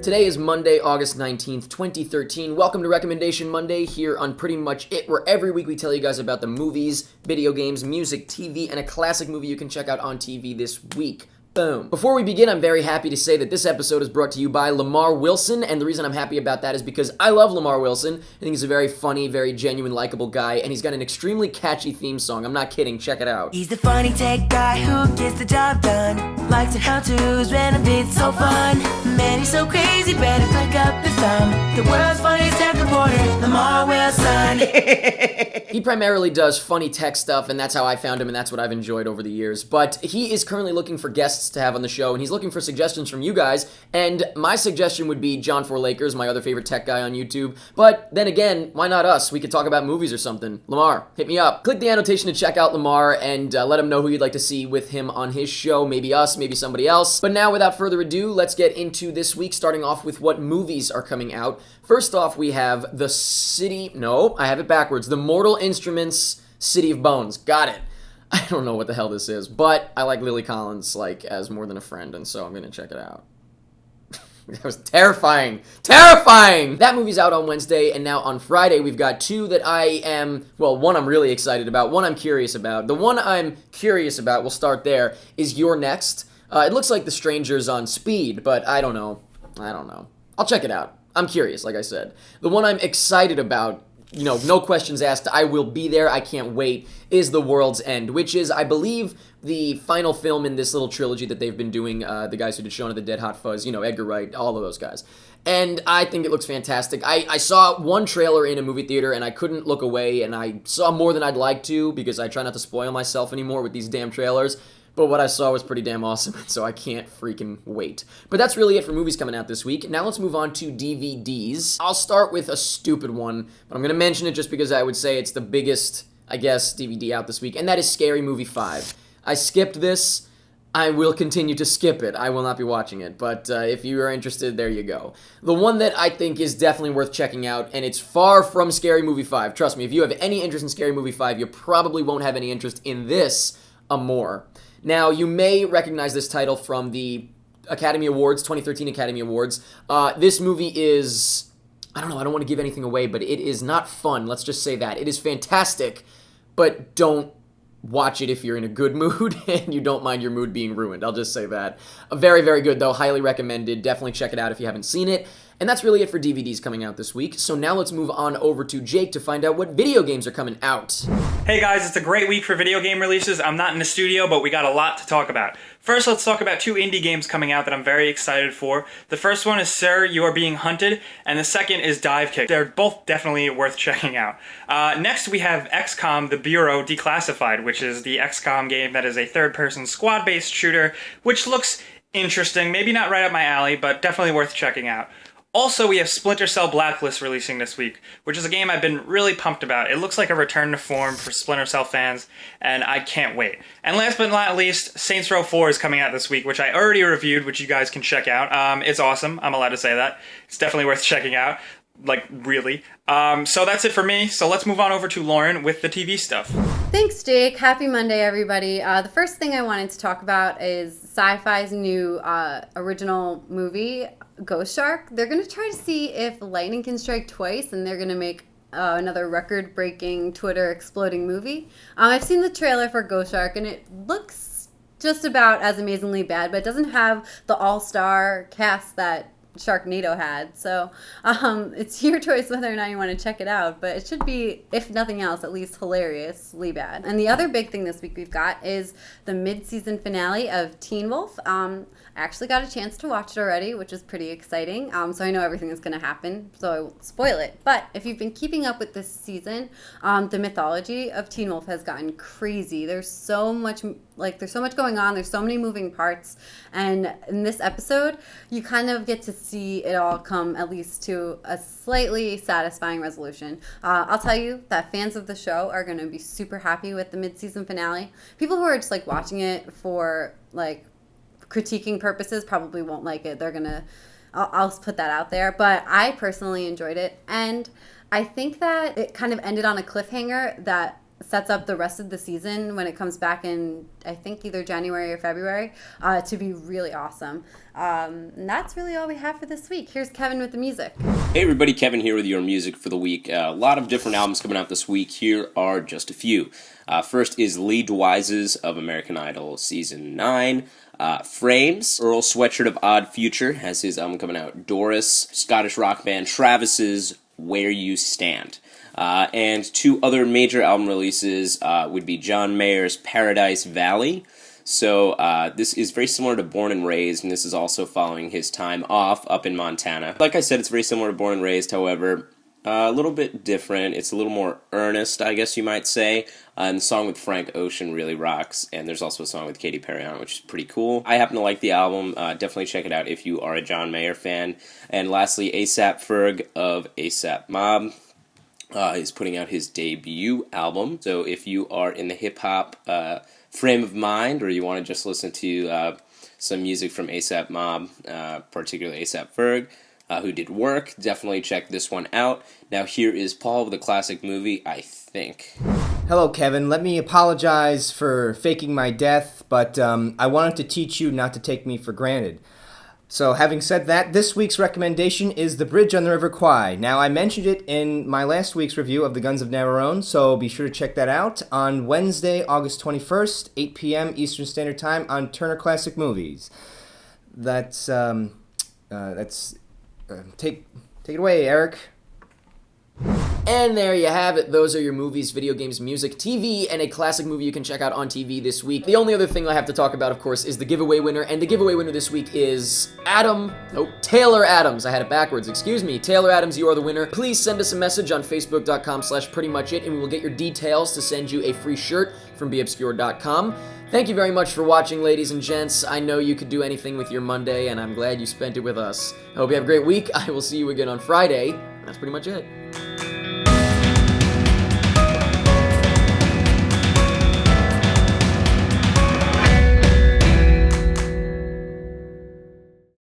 Today is Monday, August 19th, 2013. Welcome to Recommendation Monday here on Pretty Much It, where every week we tell you guys about the movies, video games, music, TV, and a classic movie you can check out on TV this week. Boom. Before we begin, I'm very happy to say that this episode is brought to you by Lamar Wilson, and the reason I'm happy about that is because I love Lamar Wilson. I think he's a very funny, very genuine, likable guy, and he's got an extremely catchy theme song. I'm not kidding, check it out. He's the funny tech guy who gets the job done. Likes the how-tos, benefits, so fun. Man, he's so crazy, better click up his thumb. The world's funniest tech reporter, Lamar Wilson. He primarily does funny tech stuff, and that's how I found him, and that's what I've enjoyed over the years. But he is currently looking for guests to have on the show, and he's looking for suggestions from you guys, and my suggestion would be John 4 Lakers, my other favorite tech guy on YouTube. But then again, why not us? We could talk about movies or something. Lamar, hit me up. Click the annotation to check out Lamar, and let him know who you'd like to see with him on his show. Maybe us, maybe somebody else. But now, without further ado, let's get into this week, starting off with what movies are coming out. First off, we have The Mortal Instruments City of Bones. Got it. I don't know what the hell this is, but I like Lily Collins, as more than a friend, and so I'm gonna check it out. That was terrifying. Terrifying! That movie's out on Wednesday, and now on Friday we've got two that one I'm really excited about, one I'm curious about. The one I'm curious about, we'll start there, is You're Next. It looks like The Strangers on speed, but I don't know. I'll check it out. I'm curious, like I said. The one I'm excited about, no questions asked, I will be there, I can't wait, is The World's End, which is, I believe, the final film in this little trilogy that they've been doing, the guys who did Shaun of the Dead, Hot Fuzz, Edgar Wright, all of those guys. And I think it looks fantastic. I saw one trailer in a movie theater, and I couldn't look away, and I saw more than I'd like to, because I try not to spoil myself anymore with these damn trailers. But what I saw was pretty damn awesome, so I can't freaking wait. But that's really it for movies coming out this week. Now let's move on to DVDs. I'll start with a stupid one, but I'm going to mention it just because I would say it's the biggest, DVD out this week, and that is Scary Movie 5. I skipped this. I will continue to skip it. I will not be watching it, but if you are interested, there you go. The one that I think is definitely worth checking out, and it's far from Scary Movie 5. Trust me, if you have any interest in Scary Movie 5, you probably won't have any interest in this more. Now, you may recognize this title from the Academy Awards, 2013 Academy Awards. This movie is, I don't want to give anything away, but it is not fun. Let's just say that. It is fantastic, but don't watch it if you're in a good mood and you don't mind your mood being ruined. I'll just say that. Very, very good, though. Highly recommended. Definitely check it out if you haven't seen it. And that's really it for DVDs coming out this week. So now let's move on over to Jake to find out what video games are coming out. Hey guys, it's a great week for video game releases. I'm not in the studio, but we got a lot to talk about. First, let's talk about two indie games coming out that I'm very excited for. The first one is Sir, You Are Being Hunted, and the second is Dive Kick. They're both definitely worth checking out. Next, we have XCOM: The Bureau Declassified, which is the XCOM game that is a third-person squad-based shooter, which looks interesting. Maybe not right up my alley, but definitely worth checking out. Also, we have Splinter Cell Blacklist releasing this week, which is a game I've been really pumped about. It looks like a return to form for Splinter Cell fans, and I can't wait. And last but not least, Saints Row 4 is coming out this week, which I already reviewed, which you guys can check out. It's awesome. I'm allowed to say that. It's definitely worth checking out. Really. So that's it for me. So let's move on over to Lauren with the TV stuff. Thanks, Jake. Happy Monday, everybody. The first thing I wanted to talk about is Sci-Fi's new original movie, Ghost Shark. They're going to try to see if lightning can strike twice, and they're going to make another record-breaking, Twitter-exploding movie. I've seen the trailer for Ghost Shark, and it looks just about as amazingly bad, but it doesn't have the all-star cast that Sharknado had. So it's your choice whether or not you want to check it out, but it should be, if nothing else, at least hilariously bad. And the other big thing this week we've got is the mid-season finale of Teen Wolf. I actually got a chance to watch it already, which is pretty exciting. So I know everything is going to happen, so I won't spoil it. But if you've been keeping up with this season, the mythology of Teen Wolf has gotten crazy. There's so much going on. There's so many moving parts. And in this episode, you kind of get to see it all come at least to a slightly satisfying resolution. I'll tell you that fans of the show are going to be super happy with the mid-season finale. People who are just watching it for critiquing purposes probably won't like it. I'll put that out there. But I personally enjoyed it, and I think that it kind of ended on a cliffhanger that sets up the rest of the season when it comes back in, I think, either January or February, to be really awesome. And that's really all we have for this week. Here's Kevin with the music. Hey everybody, Kevin here with your music for the week. A lot of different albums coming out this week. Here are just a few. First is Lee Dwyze's of American Idol Season 9. Frames, Earl Sweatshirt of Odd Future has his album coming out. Doris, Scottish rock band Travis's Where You Stand. And two other major album releases would be John Mayer's Paradise Valley. So this is very similar to Born and Raised, and this is also following his time off up in Montana. Like I said, it's very similar to Born and Raised, however, a little bit different. It's a little more earnest, I guess you might say. And the song with Frank Ocean really rocks, and there's also a song with Katy Perry on it, which is pretty cool. I happen to like the album. Definitely check it out if you are a John Mayer fan. And lastly, A$AP Ferg of A$AP Mob is putting out his debut album. So if you are in the hip-hop frame of mind, or you want to just listen to some music from A$AP Mob, particularly A$AP Ferg, who did Work, definitely check this one out. Now here is Paul with a classic movie, I Think. Hello, Kevin. Let me apologize for faking my death, but I wanted to teach you not to take me for granted. So, having said that, this week's recommendation is The Bridge on the River Kwai. Now, I mentioned it in my last week's review of The Guns of Navarone, so be sure to check that out on Wednesday, August 21st, 8 p.m. Eastern Standard Time on Turner Classic Movies. Take it away, Eric. And there you have it. Those are your movies, video games, music, TV, and a classic movie you can check out on TV this week. The only other thing I have to talk about, of course, is the giveaway winner. And the giveaway winner this week is Taylor Adams. I had it backwards. Excuse me. Taylor Adams, you are the winner. Please send us a message on Facebook.com/PrettyMuchIt, and we will get your details to send you a free shirt from BeObscure.com. Thank you very much for watching, ladies and gents. I know you could do anything with your Monday, and I'm glad you spent it with us. I hope you have a great week. I will see you again on Friday. That's pretty much it.